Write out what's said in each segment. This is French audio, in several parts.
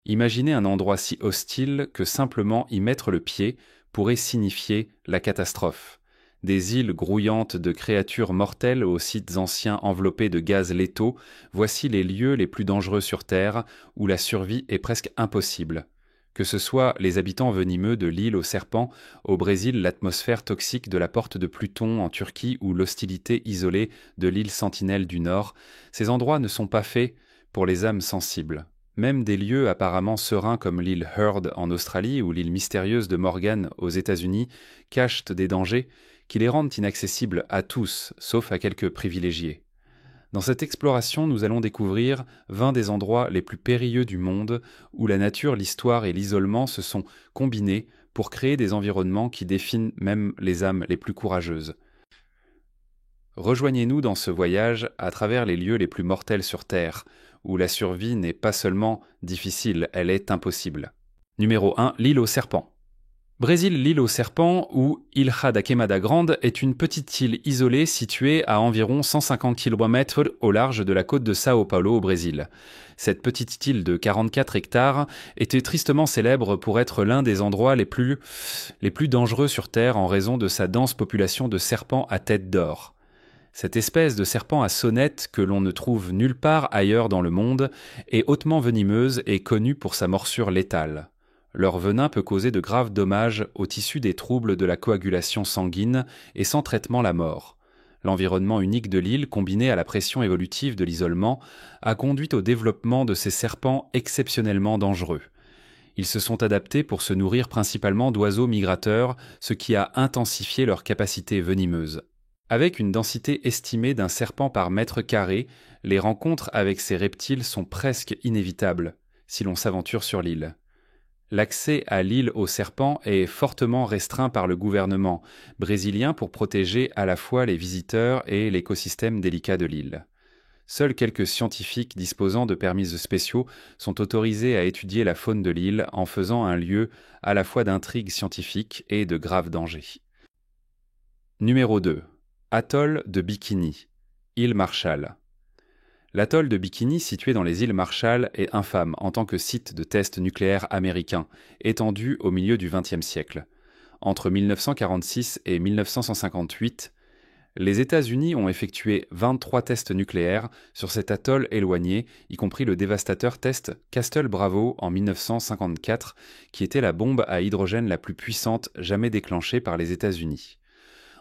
Imaginez un endroit si hostile que simplement y mettre le pied pourrait signifier la catastrophe. Des îles grouillantes de créatures mortelles aux sites anciens enveloppés de gaz létaux, voici les lieux les plus dangereux sur Terre où la survie est presque impossible. Que ce soit les habitants venimeux de l'île aux serpents, au Brésil l'atmosphère toxique de la porte de Pluton en Turquie ou l'hostilité isolée de l'île Sentinelle du Nord, ces endroits ne sont pas faits pour les âmes sensibles. Même des lieux apparemment sereins comme l'île Heard en Australie ou l'île mystérieuse de Morgan aux États-Unis cachent des dangers qui les rendent inaccessibles à tous, sauf à quelques privilégiés. Dans cette exploration, nous allons découvrir 20 des endroits les plus périlleux du monde où la nature, l'histoire et l'isolement se sont combinés pour créer des environnements qui définent même les âmes les plus courageuses. Rejoignez-nous dans ce voyage à travers les lieux les plus mortels sur Terre, où la survie n'est pas seulement difficile, elle est impossible. Numéro 1, l'île aux serpents. Brésil, l'île aux serpents, ou Ilha da Queimada Grande, est une petite île isolée située à environ 150 km au large de la côte de São Paulo au Brésil. Cette petite île de 44 hectares était tristement célèbre pour être l'un des endroits les plus dangereux sur Terre en raison de sa dense population de serpents à tête d'or. Cette espèce de serpent à sonnette que l'on ne trouve nulle part ailleurs dans le monde est hautement venimeuse et connue pour sa morsure létale. Leur venin peut causer de graves dommages au tissu des troubles de la coagulation sanguine et sans traitement la mort. L'environnement unique de l'île, combiné à la pression évolutive de l'isolement, a conduit au développement de ces serpents exceptionnellement dangereux. Ils se sont adaptés pour se nourrir principalement d'oiseaux migrateurs, ce qui a intensifié leur capacité venimeuse. Avec une densité estimée d'un serpent par mètre carré, les rencontres avec ces reptiles sont presque inévitables, si l'on s'aventure sur l'île. L'accès à l'île aux serpents est fortement restreint par le gouvernement brésilien pour protéger à la fois les visiteurs et l'écosystème délicat de l'île. Seuls quelques scientifiques disposant de permis spéciaux sont autorisés à étudier la faune de l'île en faisant un lieu à la fois d'intrigue scientifique et de graves dangers. Numéro 2. Atoll de Bikini, île Marshall. L'atoll de Bikini, situé dans les îles Marshall, est infâme en tant que site de test nucléaire américain, étendu au milieu du XXe siècle. Entre 1946 et 1958, les États-Unis ont effectué 23 tests nucléaires sur cet atoll éloigné, y compris le dévastateur test Castle Bravo en 1954, qui était la bombe à hydrogène la plus puissante jamais déclenchée par les États-Unis.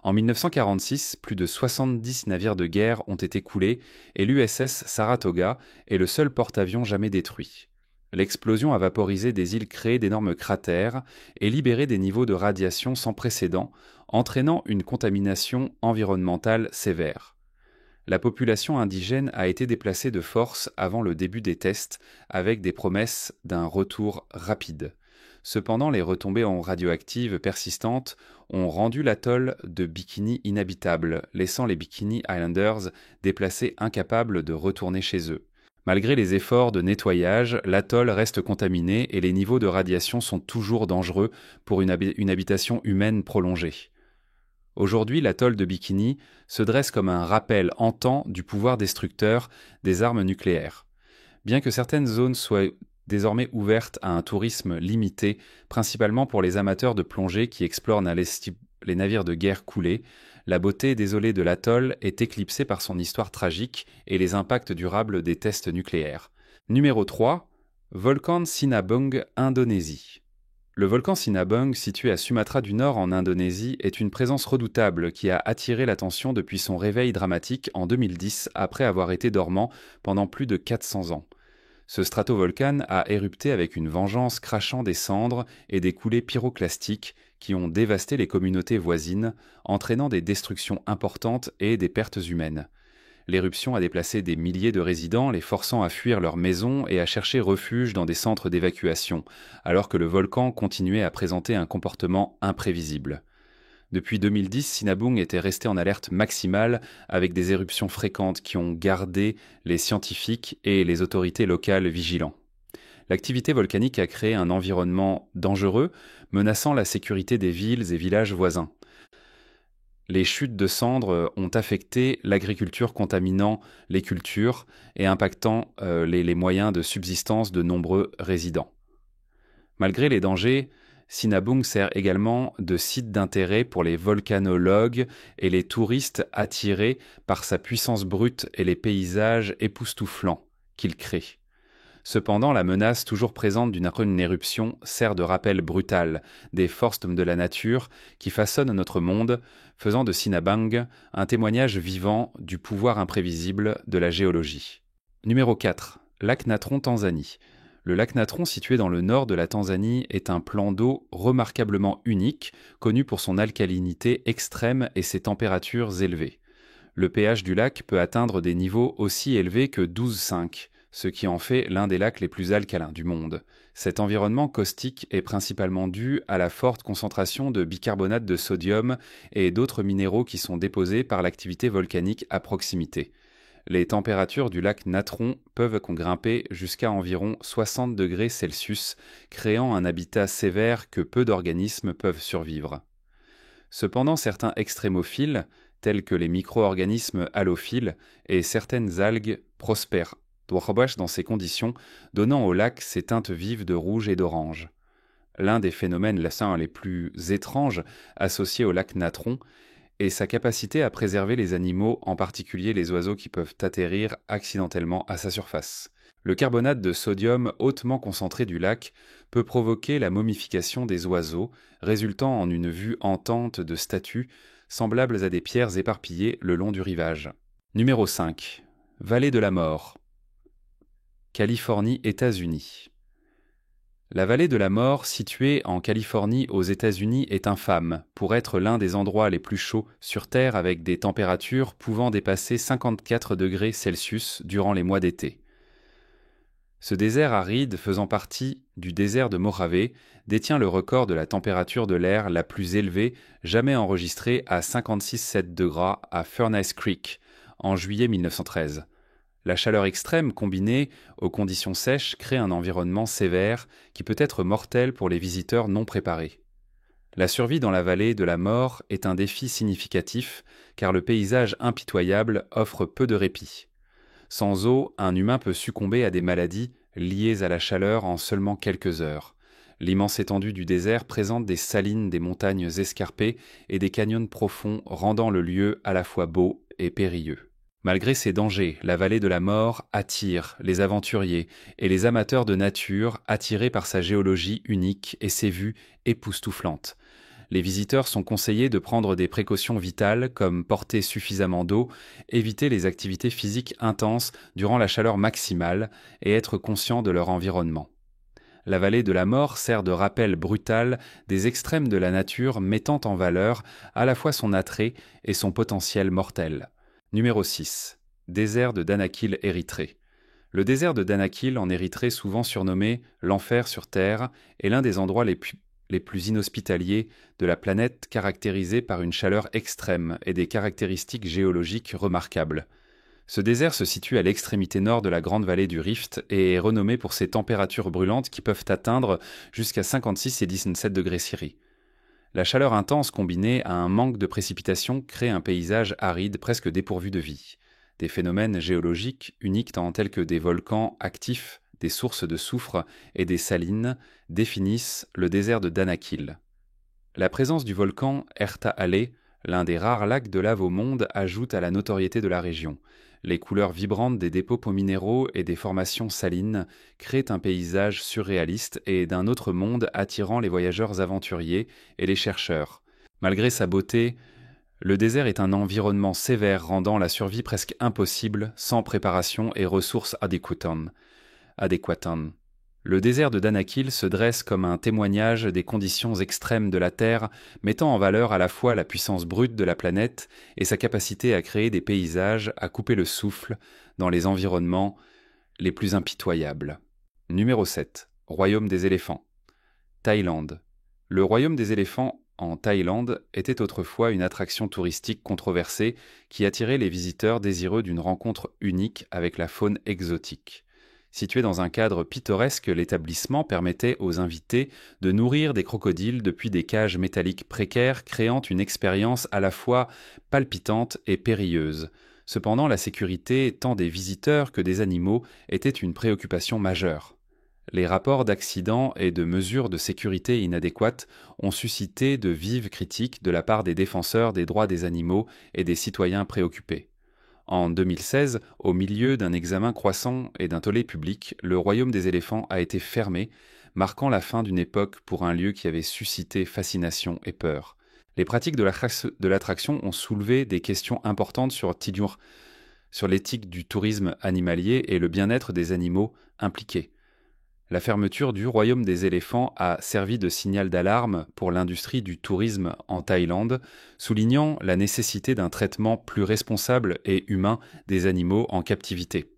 En 1946, plus de 70 navires de guerre ont été coulés et l'USS Saratoga est le seul porte-avions jamais détruit. L'explosion a vaporisé des îles créées d'énormes cratères et libéré des niveaux de radiation sans précédent, entraînant une contamination environnementale sévère. La population indigène a été déplacée de force avant le début des tests, avec des promesses d'un retour rapide. Cependant, les retombées radioactives persistantes ont rendu l'atoll de Bikini inhabitable, laissant les Bikini Islanders déplacés incapables de retourner chez eux. Malgré les efforts de nettoyage, l'atoll reste contaminé et les niveaux de radiation sont toujours dangereux pour une habitation humaine prolongée. Aujourd'hui, l'atoll de Bikini se dresse comme un rappel hantant du pouvoir destructeur des armes nucléaires. Bien que certaines zones soient désormais ouvertes à un tourisme limité, principalement pour les amateurs de plongée qui explorent les navires de guerre coulés, la beauté désolée de l'atoll est éclipsée par son histoire tragique et les impacts durables des tests nucléaires. Numéro 3. Volcan Sinabung, Indonésie. Le volcan Sinabung, situé à Sumatra du Nord en Indonésie, est une présence redoutable qui a attiré l'attention depuis son réveil dramatique en 2010 après avoir été dormant pendant plus de 400 ans. Ce stratovolcane a érupté avec une vengeance crachant des cendres et des coulées pyroclastiques qui ont dévasté les communautés voisines, entraînant des destructions importantes et des pertes humaines. L'éruption a déplacé des milliers de résidents, les forçant à fuir leurs maisons et à chercher refuge dans des centres d'évacuation, alors que le volcan continuait à présenter un comportement imprévisible. Depuis 2010, Sinabung était resté en alerte maximale avec des éruptions fréquentes qui ont gardé les scientifiques et les autorités locales vigilants. L'activité volcanique a créé un environnement dangereux, menaçant la sécurité des villes et villages voisins. Les chutes de cendres ont affecté l'agriculture, contaminant les cultures et impactant les moyens de subsistance de nombreux résidents. Malgré les dangers, Sinabung sert également de site d'intérêt pour les volcanologues et les touristes attirés par sa puissance brute et les paysages époustouflants qu'il crée. Cependant, la menace toujours présente d'une éruption sert de rappel brutal des forces de la nature qui façonnent notre monde, faisant de Sinabung un témoignage vivant du pouvoir imprévisible de la géologie. Numéro 4. Lac Natron, Tanzanie. Le lac Natron, situé dans le nord de la Tanzanie, est un plan d'eau remarquablement unique, connu pour son alcalinité extrême et ses températures élevées. Le pH du lac peut atteindre des niveaux aussi élevés que 12,5, ce qui en fait l'un des lacs les plus alcalins du monde. Cet environnement caustique est principalement dû à la forte concentration de bicarbonate de sodium et d'autres minéraux qui sont déposés par l'activité volcanique à proximité. Les températures du lac Natron peuvent grimper jusqu'à environ 60 degrés Celsius, créant un habitat sévère que peu d'organismes peuvent survivre. Cependant, certains extrémophiles, tels que les micro-organismes halophiles et certaines algues, prospèrent dans ces conditions, donnant au lac ses teintes vives de rouge et d'orange. L'un des phénomènes les plus étranges associés au lac Natron est sa capacité à préserver les animaux, en particulier les oiseaux qui peuvent atterrir accidentellement à sa surface. Le carbonate de sodium hautement concentré du lac peut provoquer la momification des oiseaux, résultant en une vue hantante de statues semblables à des pierres éparpillées le long du rivage. Numéro 5. Vallée de la mort. Californie, États-Unis. La vallée de la mort, située en Californie aux États-Unis, est infâme pour être l'un des endroits les plus chauds sur Terre avec des températures pouvant dépasser 54 degrés Celsius durant les mois d'été. Ce désert aride, faisant partie du désert de Mojave, détient le record de la température de l'air la plus élevée jamais enregistrée à 56,7 degrés à Furnace Creek en juillet 1913. La chaleur extrême combinée aux conditions sèches crée un environnement sévère qui peut être mortel pour les visiteurs non préparés. La survie dans la vallée de la mort est un défi significatif car le paysage impitoyable offre peu de répit. Sans eau, un humain peut succomber à des maladies liées à la chaleur en seulement quelques heures. L'immense étendue du désert présente des salines, des montagnes escarpées et des canyons profonds rendant le lieu à la fois beau et périlleux. Malgré ces dangers, la vallée de la mort attire les aventuriers et les amateurs de nature attirés par sa géologie unique et ses vues époustouflantes. Les visiteurs sont conseillés de prendre des précautions vitales comme porter suffisamment d'eau, éviter les activités physiques intenses durant la chaleur maximale et être conscient de leur environnement. La vallée de la mort sert de rappel brutal des extrêmes de la nature mettant en valeur à la fois son attrait et son potentiel mortel. Numéro 6. Désert de Danakil, Érythrée. Le désert de Danakil en Érythrée, souvent surnommé l'enfer sur Terre, est l'un des endroits les plus inhospitaliers de la planète, caractérisé par une chaleur extrême et des caractéristiques géologiques remarquables. Ce désert se situe à l'extrémité nord de la grande vallée du Rift et est renommé pour ses températures brûlantes qui peuvent atteindre jusqu'à 56 et 17 degrés Celsius. La chaleur intense combinée à un manque de précipitations crée un paysage aride presque dépourvu de vie. Des phénomènes géologiques uniques tels que des volcans actifs, des sources de soufre et des salines définissent le désert de Danakil. La présence du volcan Erta Ale, l'un des rares lacs de lave au monde, ajoute à la notoriété de la région. Les couleurs vibrantes des dépôts minéraux et des formations salines créent un paysage surréaliste et d'un autre monde attirant les voyageurs aventuriers et les chercheurs. Malgré sa beauté, le désert est un environnement sévère rendant la survie presque impossible sans préparation et ressources adéquates. Le désert de Danakil se dresse comme un témoignage des conditions extrêmes de la Terre, mettant en valeur à la fois la puissance brute de la planète et sa capacité à créer des paysages, à couper le souffle dans les environnements les plus impitoyables. Numéro 7. Royaume des éléphants. Thaïlande. Le royaume des éléphants en Thaïlande était autrefois une attraction touristique controversée qui attirait les visiteurs désireux d'une rencontre unique avec la faune exotique. Situé dans un cadre pittoresque, l'établissement permettait aux invités de nourrir des crocodiles depuis des cages métalliques précaires, créant une expérience à la fois palpitante et périlleuse. Cependant, la sécurité tant des visiteurs que des animaux était une préoccupation majeure. Les rapports d'accidents et de mesures de sécurité inadéquates ont suscité de vives critiques de la part des défenseurs des droits des animaux et des citoyens préoccupés. En 2016, au milieu d'un examen croissant et d'un tollé public, le royaume des éléphants a été fermé, marquant la fin d'une époque pour un lieu qui avait suscité fascination et peur. Les pratiques de l'attraction ont soulevé des questions importantes sur l'éthique du tourisme animalier et le bien-être des animaux impliqués. La fermeture du royaume des éléphants a servi de signal d'alarme pour l'industrie du tourisme en Thaïlande, soulignant la nécessité d'un traitement plus responsable et humain des animaux en captivité.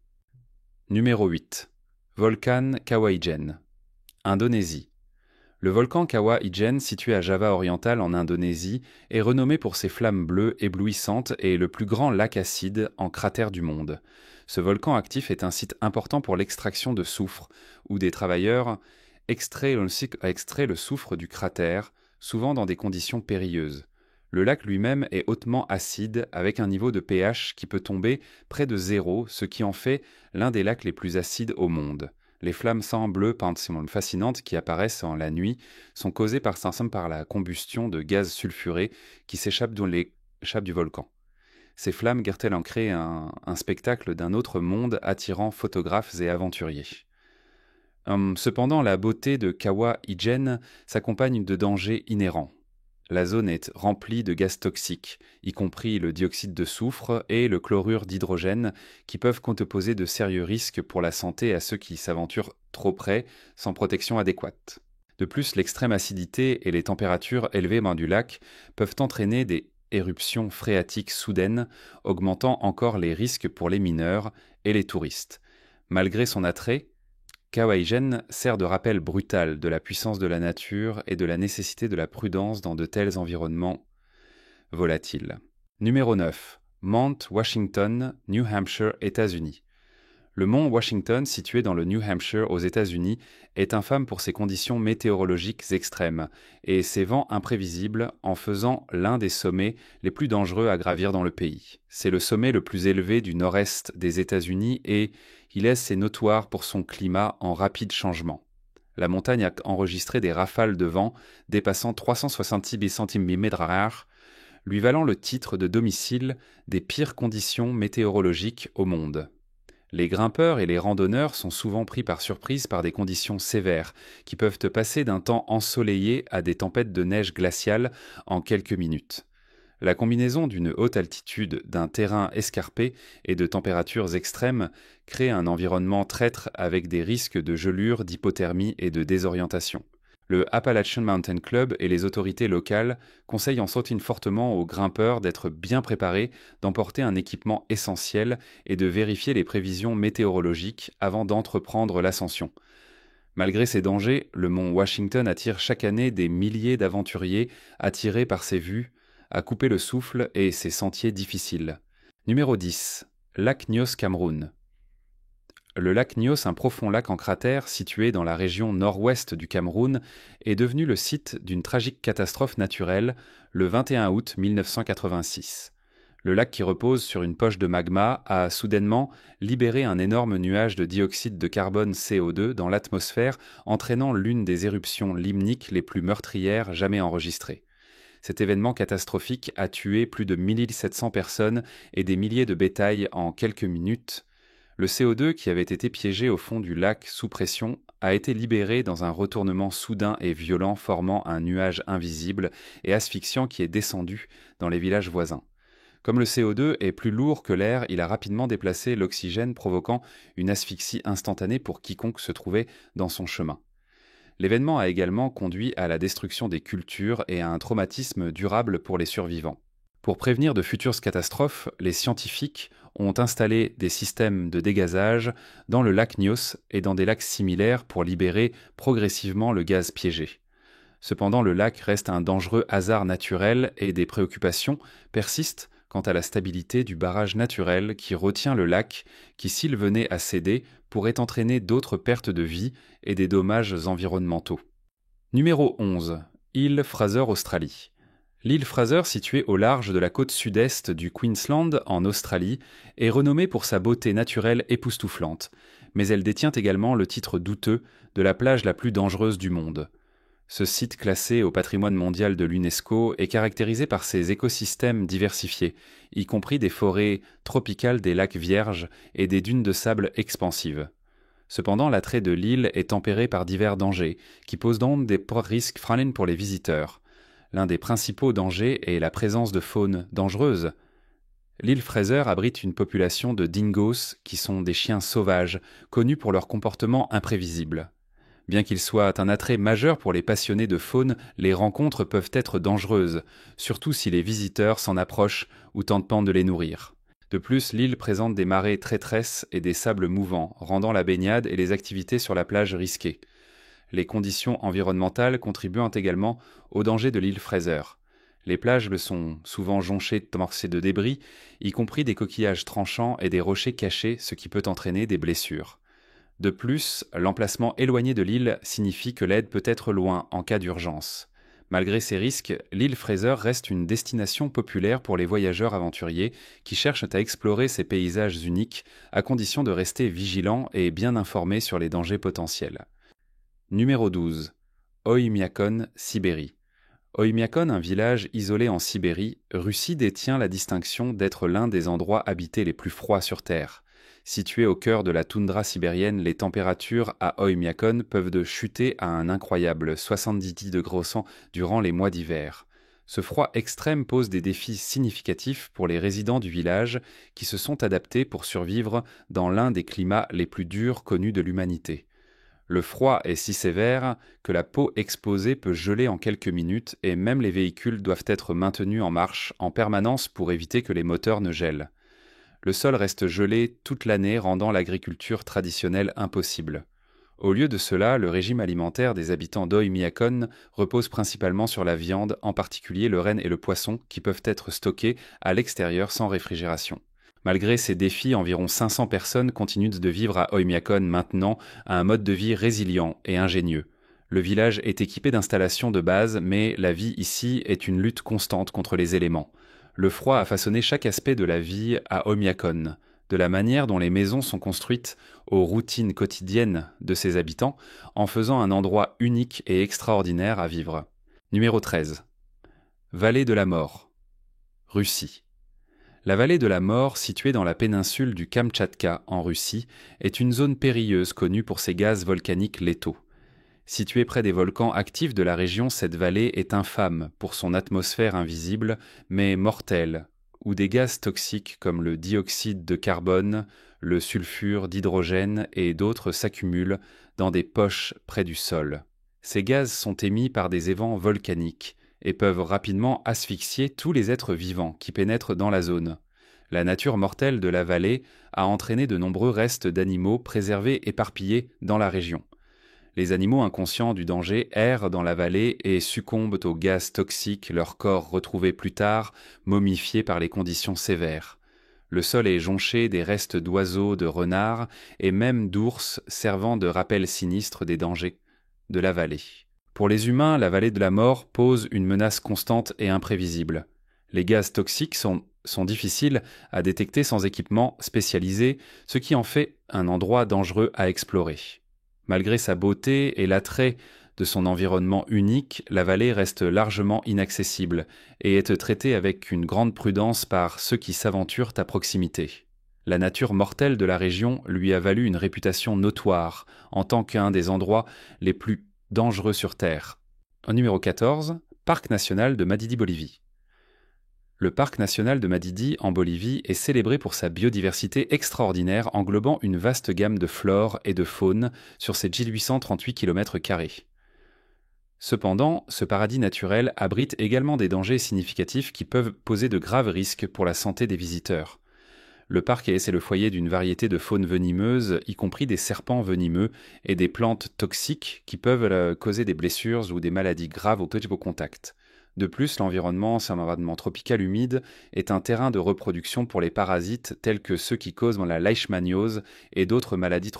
Numéro 8. Volcan Kawah Ijen. Indonésie. Le volcan Kawah Ijen, situé à Java oriental en Indonésie, est renommé pour ses flammes bleues éblouissantes et est le plus grand lac acide en cratère du monde. Ce volcan actif est un site important pour l'extraction de soufre, où des travailleurs extraient le soufre du cratère, souvent dans des conditions périlleuses. Le lac lui-même est hautement acide, avec un niveau de pH qui peut tomber près de 0, ce qui en fait l'un des lacs les plus acides au monde. Les flammes sang bleu fascinantes qui apparaissent en la nuit sont causées par la combustion de gaz sulfurés qui s'échappent du volcan. Ces flammes guère-t-elles en créent un spectacle d'un autre monde attirant photographes et aventuriers. Cependant, la beauté de Kawah Ijen s'accompagne de dangers inhérents. La zone est remplie de gaz toxiques, y compris le dioxyde de soufre et le chlorure d'hydrogène, qui peuvent poser de sérieux risques pour la santé à ceux qui s'aventurent trop près, sans protection adéquate. De plus, l'extrême acidité et les températures élevées du lac peuvent entraîner des éruptions phréatiques soudaines, augmentant encore les risques pour les mineurs et les touristes. Malgré son attrait, Kawah Ijen sert de rappel brutal de la puissance de la nature et de la nécessité de la prudence dans de tels environnements volatiles. Numéro 9. Mount Washington, New Hampshire, États-Unis. Le mont Washington, situé dans le New Hampshire aux États-Unis, est infâme pour ses conditions météorologiques extrêmes et ses vents imprévisibles, en faisant l'un des sommets les plus dangereux à gravir dans le pays. C'est le sommet le plus élevé du nord-est des États-Unis et il est notoire pour son climat en rapide changement. La montagne a enregistré des rafales de vent dépassant 366 cm/h, lui valant le titre de domicile des pires conditions météorologiques au monde. Les grimpeurs et les randonneurs sont souvent pris par surprise par des conditions sévères, qui peuvent passer d'un temps ensoleillé à des tempêtes de neige glaciale en quelques minutes. La combinaison d'une haute altitude, d'un terrain escarpé et de températures extrêmes crée un environnement traître avec des risques de gelure, d'hypothermie et de désorientation. Le Appalachian Mountain Club et les autorités locales conseillent en sorte fortement aux grimpeurs d'être bien préparés, d'emporter un équipement essentiel et de vérifier les prévisions météorologiques avant d'entreprendre l'ascension. Malgré ces dangers, le mont Washington attire chaque année des milliers d'aventuriers attirés par ses vues, à couper le souffle et ses sentiers difficiles. Numéro 10. Lac Nyos, Cameroun. Le lac Nyos, un profond lac en cratère situé dans la région nord-ouest du Cameroun, est devenu le site d'une tragique catastrophe naturelle le 21 août 1986. Le lac, qui repose sur une poche de magma, a soudainement libéré un énorme nuage de dioxyde de carbone CO2 dans l'atmosphère, entraînant l'une des éruptions limniques les plus meurtrières jamais enregistrées. Cet événement catastrophique a tué plus de 1700 personnes et des milliers de bétail en quelques minutes. Le CO2, qui avait été piégé au fond du lac sous pression, a été libéré dans un retournement soudain et violent, formant un nuage invisible et asphyxiant qui est descendu dans les villages voisins. Comme le CO2 est plus lourd que l'air, il a rapidement déplacé l'oxygène, provoquant une asphyxie instantanée pour quiconque se trouvait dans son chemin. L'événement a également conduit à la destruction des cultures et à un traumatisme durable pour les survivants. Pour prévenir de futures catastrophes, les scientifiques ont installé des systèmes de dégazage dans le lac Nyos et dans des lacs similaires pour libérer progressivement le gaz piégé. Cependant, le lac reste un dangereux hasard naturel et des préoccupations persistent quant à la stabilité du barrage naturel qui retient le lac, qui s'il venait à céder, pourrait entraîner d'autres pertes de vie et des dommages environnementaux. Numéro 11. Île Fraser, Australie. L'île Fraser, située au large de la côte sud-est du Queensland, en Australie, est renommée pour sa beauté naturelle époustouflante, mais elle détient également le titre douteux de la plage la plus dangereuse du monde. Ce site classé au patrimoine mondial de l'UNESCO est caractérisé par ses écosystèmes diversifiés, y compris des forêts tropicales, des lacs vierges et des dunes de sable expansives. Cependant, l'attrait de l'île est tempéré par divers dangers, qui posent donc des risques pour les visiteurs. L'un des principaux dangers est la présence de faune dangereuse. L'île Fraser abrite une population de dingos, qui sont des chiens sauvages, connus pour leur comportement imprévisible. Bien qu'il soit un attrait majeur pour les passionnés de faune, les rencontres peuvent être dangereuses, surtout si les visiteurs s'en approchent ou tentent de les nourrir. De plus, l'île présente des marées traîtresses et des sables mouvants, rendant la baignade et les activités sur la plage risquées. Les conditions environnementales contribuent également au danger de l'île Fraser. Les plages sont souvent jonchées de morceaux de débris, y compris des coquillages tranchants et des rochers cachés, ce qui peut entraîner des blessures. De plus, l'emplacement éloigné de l'île signifie que l'aide peut être loin en cas d'urgence. Malgré ces risques, l'île Fraser reste une destination populaire pour les voyageurs aventuriers qui cherchent à explorer ces paysages uniques, à condition de rester vigilants et bien informés sur les dangers potentiels. Numéro 12. Oymyakon, Sibérie. Oymyakon, un village isolé en Sibérie, Russie détient la distinction d'être l'un des endroits habités les plus froids sur Terre. Situé au cœur de la toundra sibérienne, les températures à Oymyakon peuvent chuter à un incroyable 70 degrés durant les mois d'hiver. Ce froid extrême pose des défis significatifs pour les résidents du village qui se sont adaptés pour survivre dans l'un des climats les plus durs connus de l'humanité. Le froid est si sévère que la peau exposée peut geler en quelques minutes et même les véhicules doivent être maintenus en marche en permanence pour éviter que les moteurs ne gèlent. Le sol reste gelé toute l'année, rendant l'agriculture traditionnelle impossible. Au lieu de cela, le régime alimentaire des habitants d'Oymyakon repose principalement sur la viande, en particulier le renne et le poisson, qui peuvent être stockés à l'extérieur sans réfrigération. Malgré ces défis, environ 500 personnes continuent de vivre à Oymyakon maintenant à un mode de vie résilient et ingénieux. Le village est équipé d'installations de base, mais la vie ici est une lutte constante contre les éléments. Le froid a façonné chaque aspect de la vie à Oymyakon, de la manière dont les maisons sont construites aux routines quotidiennes de ses habitants, en faisant un endroit unique et extraordinaire à vivre. Numéro 13. Vallée de la Mort. Russie. La vallée de la Mort, située dans la péninsule du Kamtchatka en Russie, est une zone périlleuse connue pour ses gaz volcaniques létaux. Située près des volcans actifs de la région, cette vallée est infâme pour son atmosphère invisible, mais mortelle, où des gaz toxiques comme le dioxyde de carbone, le sulfure d'hydrogène et d'autres s'accumulent dans des poches près du sol. Ces gaz sont émis par des évents volcaniques et peuvent rapidement asphyxier tous les êtres vivants qui pénètrent dans la zone. La nature mortelle de la vallée a entraîné de nombreux restes d'animaux préservés éparpillés dans la région. Les animaux inconscients du danger errent dans la vallée et succombent aux gaz toxiques, leurs corps retrouvés plus tard, momifiés par les conditions sévères. Le sol est jonché des restes d'oiseaux, de renards et même d'ours servant de rappel sinistre des dangers de la vallée. Pour les humains, la vallée de la mort pose une menace constante et imprévisible. Les gaz toxiques sont difficiles à détecter sans équipement spécialisé, ce qui en fait un endroit dangereux à explorer. Malgré sa beauté et l'attrait de son environnement unique, la vallée reste largement inaccessible et est traitée avec une grande prudence par ceux qui s'aventurent à proximité. La nature mortelle de la région lui a valu une réputation notoire en tant qu'un des endroits les plus dangereux sur Terre. En numéro 14, Parc national de Madidi, Bolivie. Le parc national de Madidi, en Bolivie, est célébré pour sa biodiversité extraordinaire englobant une vaste gamme de flore et de faune sur ses 1838 km². Cependant, ce paradis naturel abrite également des dangers significatifs qui peuvent poser de graves risques pour la santé des visiteurs. Le parc est le foyer d'une variété de faune venimeuse, y compris des serpents venimeux et des plantes toxiques qui peuvent causer des blessures ou des maladies graves au contact. De plus, l'environnement, c'est un environnement tropical humide, est un terrain de reproduction pour les parasites tels que ceux qui causent la leishmaniose et d'autres maladies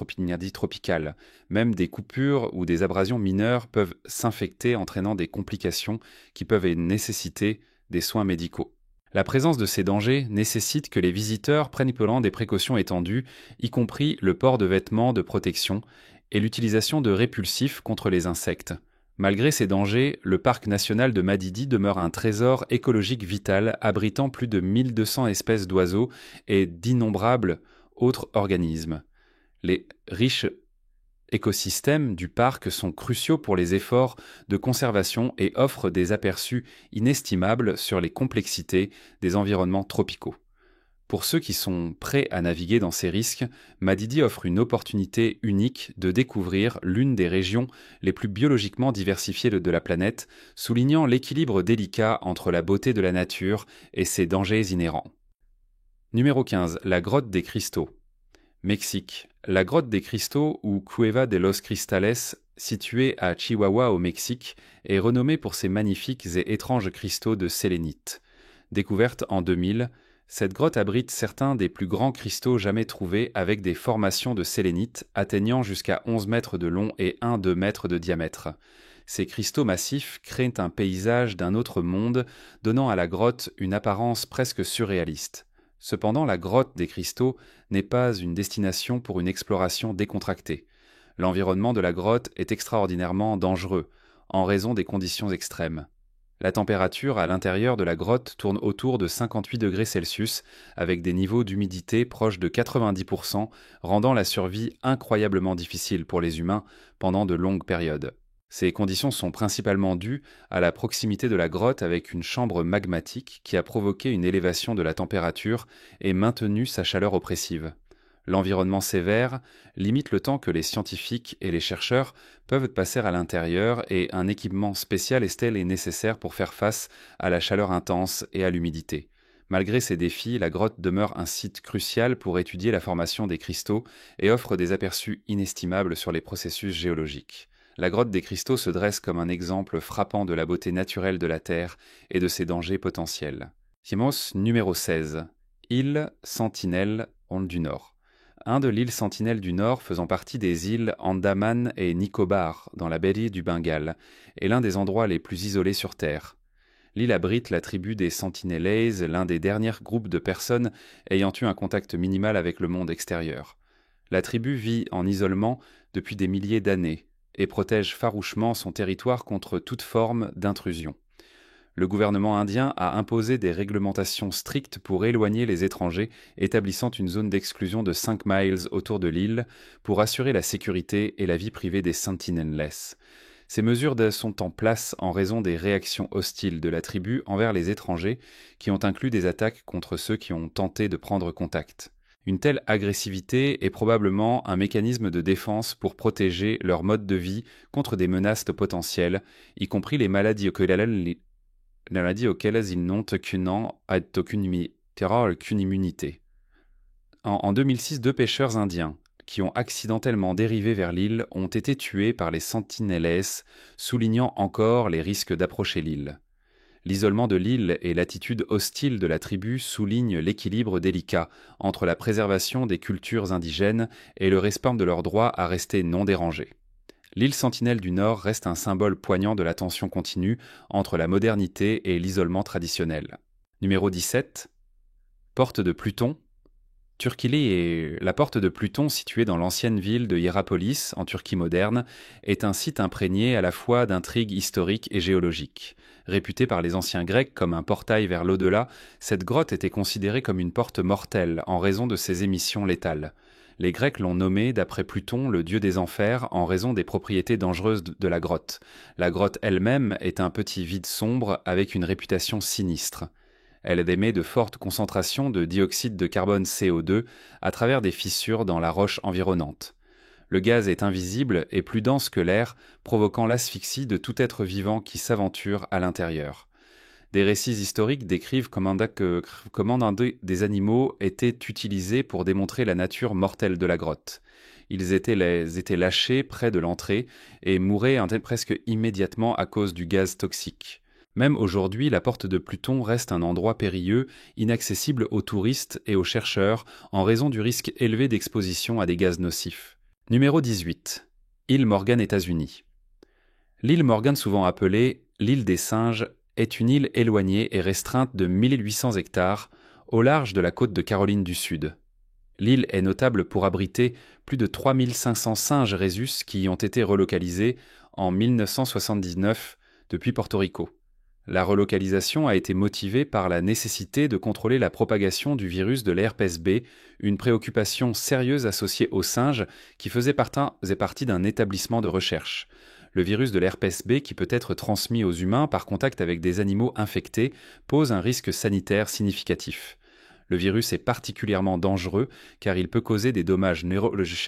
tropicales. Même des coupures ou des abrasions mineures peuvent s'infecter, entraînant des complications qui peuvent nécessiter des soins médicaux. La présence de ces dangers nécessite que les visiteurs prennent des précautions étendues, y compris le port de vêtements de protection et l'utilisation de répulsifs contre les insectes. Malgré ces dangers, le parc national de Madidi demeure un trésor écologique vital abritant plus de 1200 espèces d'oiseaux et d'innombrables autres organismes. Les riches écosystèmes du parc sont cruciaux pour les efforts de conservation et offrent des aperçus inestimables sur les complexités des environnements tropicaux. Pour ceux qui sont prêts à naviguer dans ces risques, Madidi offre une opportunité unique de découvrir l'une des régions les plus biologiquement diversifiées de la planète, soulignant l'équilibre délicat entre la beauté de la nature et ses dangers inhérents. Numéro 15. La grotte des cristaux. Mexique. La grotte des cristaux, ou Cueva de los Cristales, située à Chihuahua au Mexique, est renommée pour ses magnifiques et étranges cristaux de sélénite. Découverte en 2000, cette grotte abrite certains des plus grands cristaux jamais trouvés avec des formations de sélénite atteignant jusqu'à 11 mètres de long et 1-2 mètres de diamètre. Ces cristaux massifs créent un paysage d'un autre monde, donnant à la grotte une apparence presque surréaliste. Cependant, la grotte des cristaux n'est pas une destination pour une exploration décontractée. L'environnement de la grotte est extraordinairement dangereux, en raison des conditions extrêmes. La température à l'intérieur de la grotte tourne autour de 58 degrés Celsius, avec des niveaux d'humidité proches de 90%, rendant la survie incroyablement difficile pour les humains pendant de longues périodes. Ces conditions sont principalement dues à la proximité de la grotte avec une chambre magmatique qui a provoqué une élévation de la température et maintenu sa chaleur oppressive. L'environnement sévère limite le temps que les scientifiques et les chercheurs peuvent passer à l'intérieur et un équipement spécial est nécessaire pour faire face à la chaleur intense et à l'humidité. Malgré ces défis, la grotte demeure un site crucial pour étudier la formation des cristaux et offre des aperçus inestimables sur les processus géologiques. La grotte des cristaux se dresse comme un exemple frappant de la beauté naturelle de la Terre et de ses dangers potentiels. Timos numéro 16. Île Sentinelle du Nord. De l'île Sentinelle du Nord faisant partie des îles Andaman et Nicobar dans la baie du Bengale est l'un des endroits les plus isolés sur Terre. L'île abrite la tribu des Sentinelese, l'un des derniers groupes de personnes ayant eu un contact minimal avec le monde extérieur. La tribu vit en isolement depuis des milliers d'années et protège farouchement son territoire contre toute forme d'intrusion. Le gouvernement indien a imposé des réglementations strictes pour éloigner les étrangers, établissant une zone d'exclusion de 5 miles autour de l'île pour assurer la sécurité et la vie privée des Sentinelles. Ces mesures sont en place en raison des réactions hostiles de la tribu envers les étrangers qui ont inclus des attaques contre ceux qui ont tenté de prendre contact. Une telle agressivité est probablement un mécanisme de défense pour protéger leur mode de vie contre des menaces potentielles, y compris les maladies auxquelles ils n'ont aucune immunité. En 2006, 2 pêcheurs indiens qui ont accidentellement dérivé vers l'île ont été tués par les Sentinelles, soulignant encore les risques d'approcher l'île. L'isolement de l'île et l'attitude hostile de la tribu soulignent l'équilibre délicat entre la préservation des cultures indigènes et le respect de leur droit à rester non dérangés. L'île Sentinelle du Nord reste un symbole poignant de la tension continue entre la modernité et l'isolement traditionnel. Numéro 17. Porte de Pluton. La porte de Pluton, située dans l'ancienne ville de Hiérapolis, en Turquie moderne, est un site imprégné à la fois d'intrigues historiques et géologiques. Réputée par les anciens Grecs comme un portail vers l'au-delà, cette grotte était considérée comme une porte mortelle en raison de ses émissions létales. Les Grecs l'ont nommée d'après Pluton, le dieu des enfers, en raison des propriétés dangereuses de la grotte. La grotte elle-même est un petit vide sombre avec une réputation sinistre. Elle émet de fortes concentrations de dioxyde de carbone CO2 à travers des fissures dans la roche environnante. Le gaz est invisible et plus dense que l'air, provoquant l'asphyxie de tout être vivant qui s'aventure à l'intérieur. Des récits historiques décrivent comment des animaux étaient utilisés pour démontrer la nature mortelle de la grotte. Ils étaient lâchés près de l'entrée et mouraient presque immédiatement à cause du gaz toxique. Même aujourd'hui, la porte de Pluton reste un endroit périlleux, inaccessible aux touristes et aux chercheurs en raison du risque élevé d'exposition à des gaz nocifs. Numéro 18. Île Morgan, États-Unis. L'île Morgan, souvent appelée l'île des singes, est une île éloignée et restreinte de 1800 hectares au large de la côte de Caroline du Sud. L'île est notable pour abriter plus de 3500 singes rhésus qui y ont été relocalisés en 1979 depuis Porto Rico. La relocalisation a été motivée par la nécessité de contrôler la propagation du virus de l'herpès B, une préoccupation sérieuse associée aux singes qui faisait partie d'un établissement de recherche. Le virus de l'herpès B, qui peut être transmis aux humains par contact avec des animaux infectés, pose un risque sanitaire significatif. Le virus est particulièrement dangereux car il peut causer des dommages neurologiques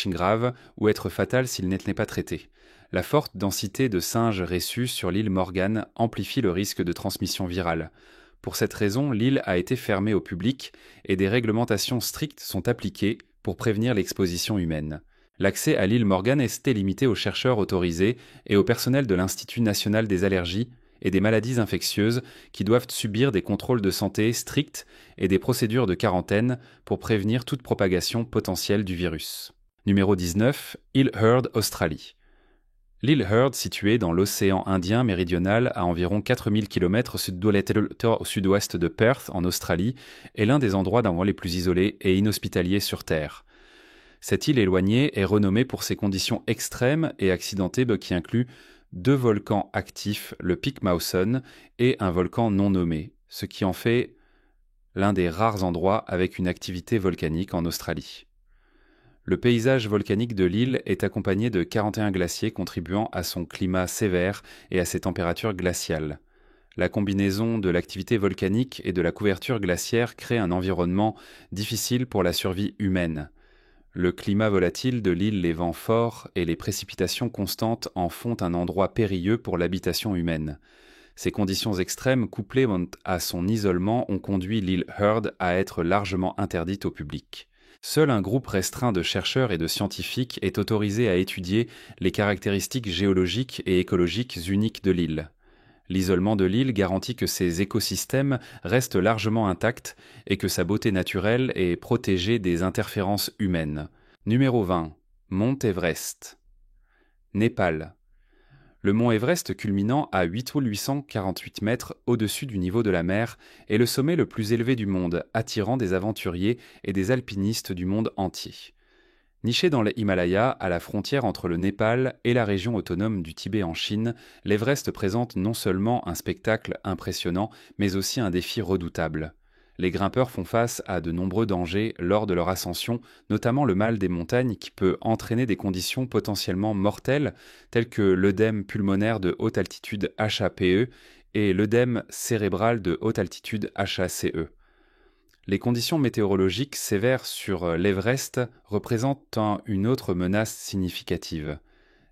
graves ou être fatal s'il n'est pas traité. La forte densité de singes rhésus sur l'île Morgan amplifie le risque de transmission virale. Pour cette raison, l'île a été fermée au public et des réglementations strictes sont appliquées pour prévenir l'exposition humaine. L'accès à l'île Morgan est limité aux chercheurs autorisés et au personnel de l'Institut national des allergies et des maladies infectieuses qui doivent subir des contrôles de santé stricts et des procédures de quarantaine pour prévenir toute propagation potentielle du virus. Numéro 19. Île Heard, Australie. L'île Heard, située dans l'océan Indien méridional à environ 4000 km au sud-ouest de Perth, en Australie, est l'un des endroits les plus isolés et inhospitaliers sur Terre. Cette île éloignée est renommée pour ses conditions extrêmes et accidentées qui incluent 2 volcans actifs, le Pic Mawson, et un volcan non nommé, ce qui en fait l'un des rares endroits avec une activité volcanique en Australie. Le paysage volcanique de l'île est accompagné de 41 glaciers contribuant à son climat sévère et à ses températures glaciales. La combinaison de l'activité volcanique et de la couverture glaciaire crée un environnement difficile pour la survie humaine. Le climat volatile de l'île, les vents forts et les précipitations constantes en font un endroit périlleux pour l'habitation humaine. Ces conditions extrêmes, couplées à son isolement, ont conduit l'île Heard à être largement interdite au public. Seul un groupe restreint de chercheurs et de scientifiques est autorisé à étudier les caractéristiques géologiques et écologiques uniques de l'île. L'isolement de l'île garantit que ses écosystèmes restent largement intacts et que sa beauté naturelle est protégée des interférences humaines. Numéro 20. Mont Everest. Népal. Le mont Everest, culminant à 8848 mètres au-dessus du niveau de la mer, est le sommet le plus élevé du monde, attirant des aventuriers et des alpinistes du monde entier. Niché dans les Himalayas, à la frontière entre le Népal et la région autonome du Tibet en Chine, l'Everest présente non seulement un spectacle impressionnant, mais aussi un défi redoutable. Les grimpeurs font face à de nombreux dangers lors de leur ascension, notamment le mal des montagnes qui peut entraîner des conditions potentiellement mortelles, telles que l'œdème pulmonaire de haute altitude HAPE et l'œdème cérébral de haute altitude HACE. Les conditions météorologiques sévères sur l'Everest représentent une autre menace significative.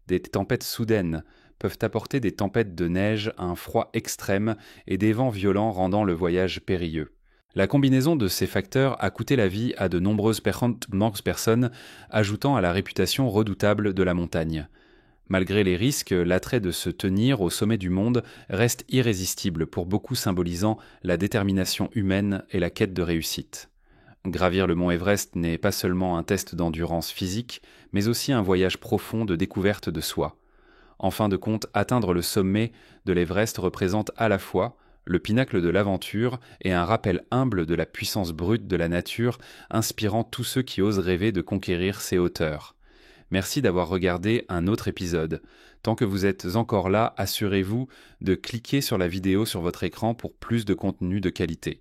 Des tempêtes soudaines peuvent apporter des tempêtes de neige, un froid extrême et des vents violents rendant le voyage périlleux. La combinaison de ces facteurs a coûté la vie à de nombreuses personnes, ajoutant à la réputation redoutable de la montagne. Malgré les risques, l'attrait de se tenir au sommet du monde reste irrésistible pour beaucoup, symbolisant la détermination humaine et la quête de réussite. Gravir le mont Everest n'est pas seulement un test d'endurance physique, mais aussi un voyage profond de découverte de soi. En fin de compte, atteindre le sommet de l'Everest représente à la fois le pinacle de l'aventure et un rappel humble de la puissance brute de la nature, inspirant tous ceux qui osent rêver de conquérir ces hauteurs. Merci d'avoir regardé un autre épisode. Tant que vous êtes encore là, assurez-vous de cliquer sur la vidéo sur votre écran pour plus de contenu de qualité.